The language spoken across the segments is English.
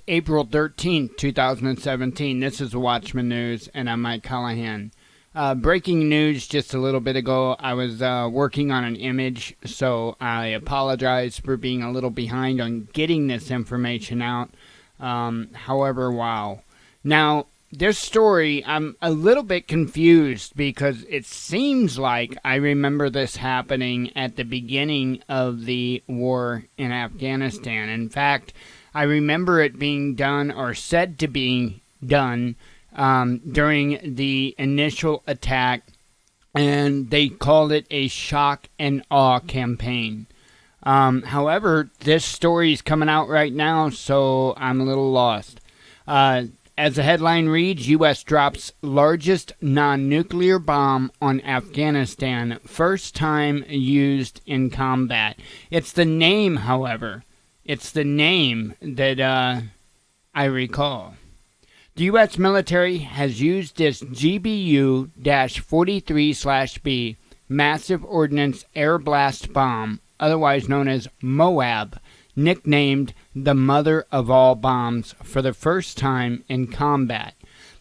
April 13th, 2017. This is Watchman News, and I'm Mike Callahan. Breaking news just a little bit ago. I was working on an image, so I apologize for being a little behind on getting this information out. However, wow. Now, this story, I'm a little bit confused because it seems like I remember this happening at the beginning of the war in Afghanistan. In fact, I remember it being done or said to be done during the initial attack, and they called it a shock and awe campaign. However, this story is coming out right now, so I'm a little lost. As the headline reads, U.S. drops largest non-nuclear bomb on Afghanistan, first time used in combat. It's the name, however. It's the name that I recall. The U.S. military has used this GBU-43/B massive ordnance air blast bomb, otherwise known as MOAB, nicknamed the mother of all bombs, for the first time in combat.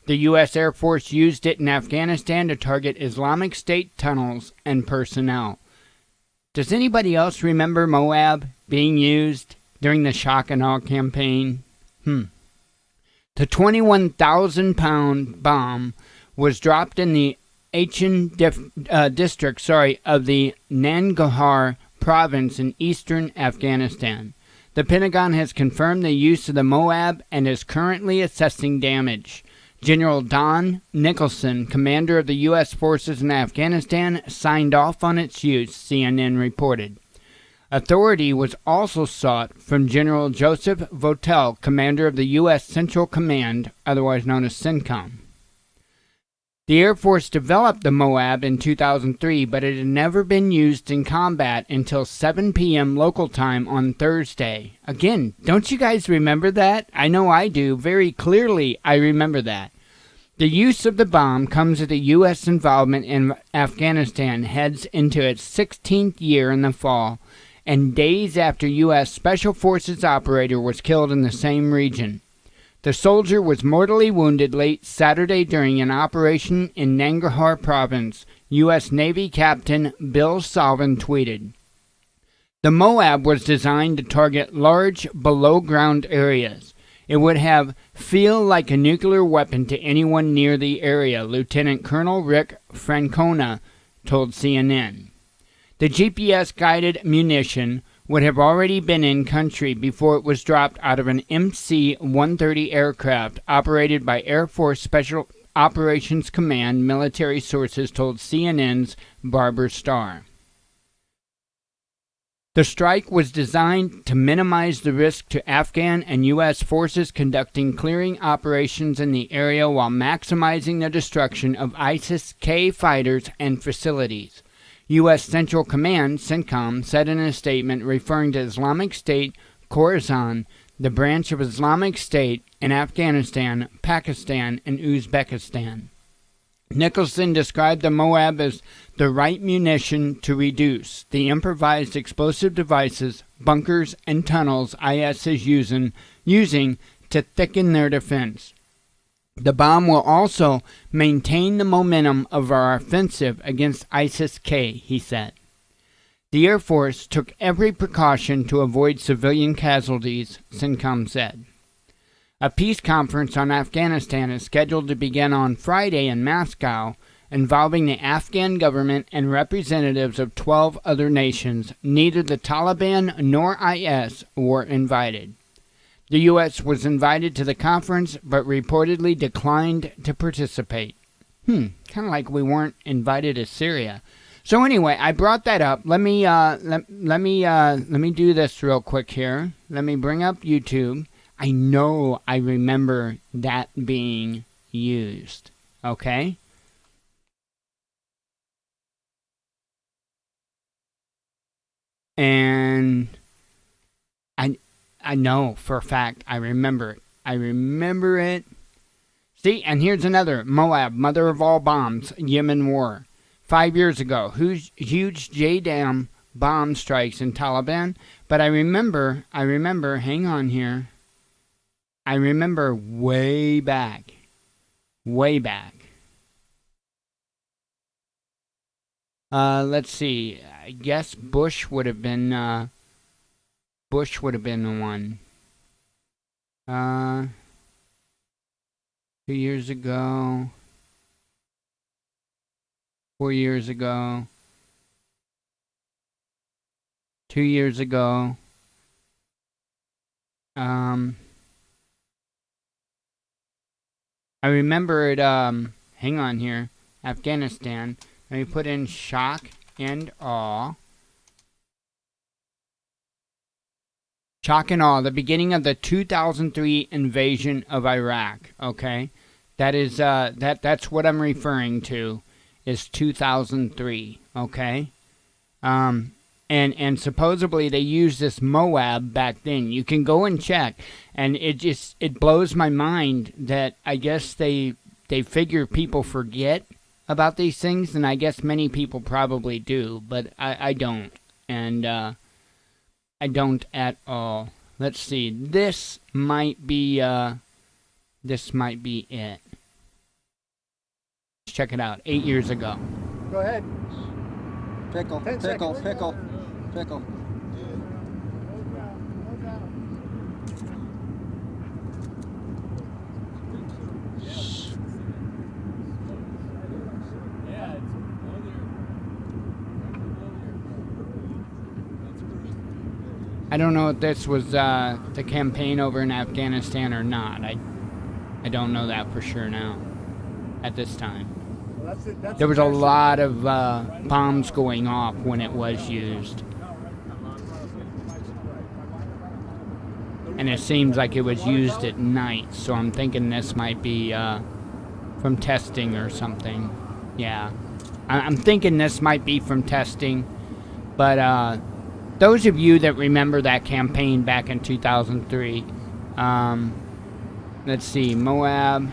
The U.S. Air Force used it in Afghanistan to target Islamic State tunnels and personnel. Does anybody else remember MOAB being used during the shock and awe campaign? The 21,000-pound bomb was dropped in the Achin district of the Nangarhar province in eastern Afghanistan. The Pentagon has confirmed the use of the MOAB and is currently assessing damage. General Don Nicholson, commander of the U.S. forces in Afghanistan, signed off on its use, CNN reported. Authority was also sought from General Joseph Votel, commander of the U.S. Central Command, otherwise known as CENTCOM. The Air Force developed the MOAB in 2003, but it had never been used in combat until 7 p.m. local time on Thursday. Again, don't you guys remember that? I know I do. Very clearly, I remember that. The use of the bomb comes as the U.S. involvement in Afghanistan heads into its 16th year in the fall, and days after U.S. Special Forces operator was killed in the same region. The soldier was mortally wounded late Saturday during an operation in Nangarhar province, U.S. Navy Captain Bill Salvin tweeted. The MOAB was designed to target large below-ground areas. It would feel like a nuclear weapon to anyone near the area, Lieutenant Colonel Rick Francona told CNN. The GPS-guided munition would have already been in country before it was dropped out of an MC-130 aircraft operated by Air Force Special Operations Command, military sources told CNN's Barbara Starr. The strike was designed to minimize the risk to Afghan and U.S. forces conducting clearing operations in the area while maximizing the destruction of ISIS-K fighters and facilities. U.S. Central Command, CENTCOM, said in a statement referring to Islamic State Khorasan, the branch of Islamic State in Afghanistan, Pakistan, and Uzbekistan. Nicholson described the MOAB as the right munition to reduce the improvised explosive devices, bunkers, and tunnels IS is using to thicken their defense. The bomb will also maintain the momentum of our offensive against ISIS-K, he said. The Air Force took every precaution to avoid civilian casualties, CENTCOM said. A peace conference on Afghanistan is scheduled to begin on Friday in Moscow, involving the Afghan government and representatives of 12 other nations. Neither the Taliban nor IS were invited. The U.S. was invited to the conference, but reportedly declined to participate. Kind of like we weren't invited to Syria. So anyway, I brought that up. Let me do this real quick here. Let me bring up YouTube. I know I remember that being used. Okay? And I know for a fact I remember it. I remember it. See, and here's another. MOAB, mother of all bombs, Yemen war. 5 years ago, huge JDAM bomb strikes in Taliban. But I remember, hang on here. I remember way back. Let's see. I guess Bush would have been the one. 2 years ago. 4 years ago. 2 years ago. I remember it, hang on here. Afghanistan. Let me put in shock and awe. Shock and awe, the beginning of the 2003 invasion of Iraq, okay? That is, that's what I'm referring to, is 2003, okay? And supposedly they used this Moab back then. You can go and check, and it blows my mind that I guess they figure people forget about these things, and I guess many people probably do, but I don't, and I don't at all. Let's see. This might be it. Let's check it out. 8 years ago. Go ahead. Pickle. I don't know if this was the campaign over in Afghanistan or not. I don't know that for sure now, at this time. Well, there was a lot of bombs going off when it was used. And it seems like it was used at night, so I'm thinking this might be from testing or something. Yeah. I'm thinking this might be from testing, but those of you that remember that campaign back in 2003, let's see, Moab,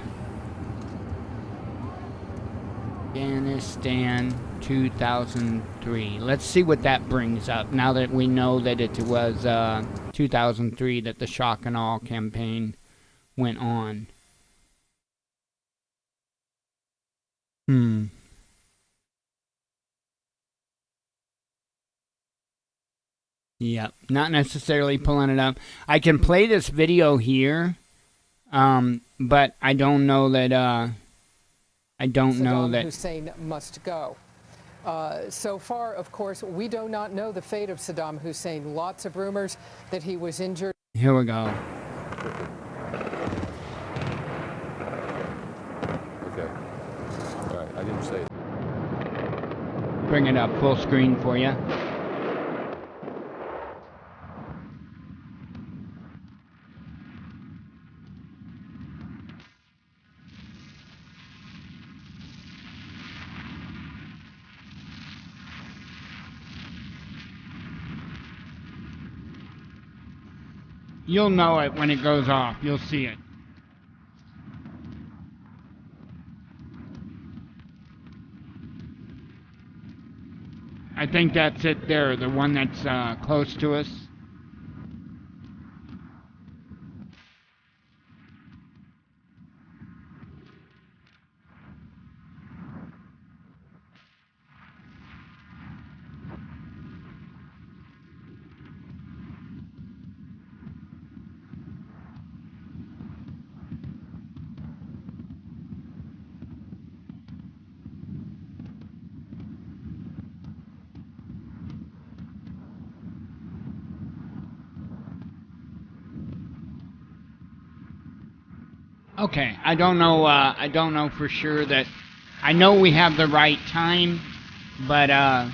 Afghanistan, 2003. Let's see what that brings up now that we know that it was 2003 that the shock and awe campaign went on. Yep, not necessarily pulling it up. I can play this video here, but I don't know that. Saddam Hussein must go. So far, of course, we do not know the fate of Saddam Hussein. Lots of rumors that he was injured. Here we go. Okay. All right. I didn't say it. Bring it up full screen for you. You'll know it when it goes off. You'll see it. I think that's it there, the one that's close to us. Okay, I don't know for sure that. I know we have the right time, but and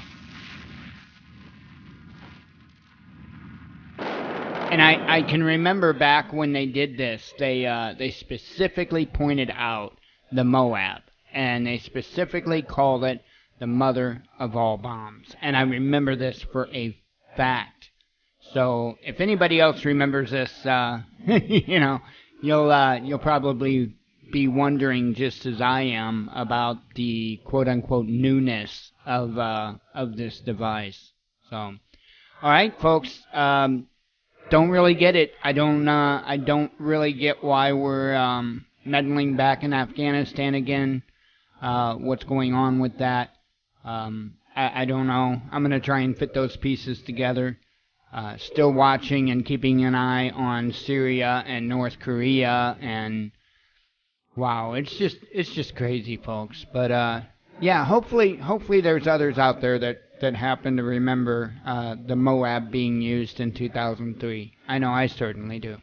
I can remember back when they did this, they specifically pointed out the Moab, and they specifically called it the mother of all bombs, and I remember this for a fact. So if anybody else remembers this, you know. You'll probably be wondering, just as I am, about the quote-unquote newness of this device. So, all right, folks. don't really get it. I don't really get why we're meddling back in Afghanistan again. What's going on with that? I don't know. I'm gonna try and fit those pieces together. Still watching and keeping an eye on Syria and North Korea, and wow, it's just crazy, folks. But yeah, hopefully there's others out there that happen to remember the Moab being used in 2003. I know I certainly do.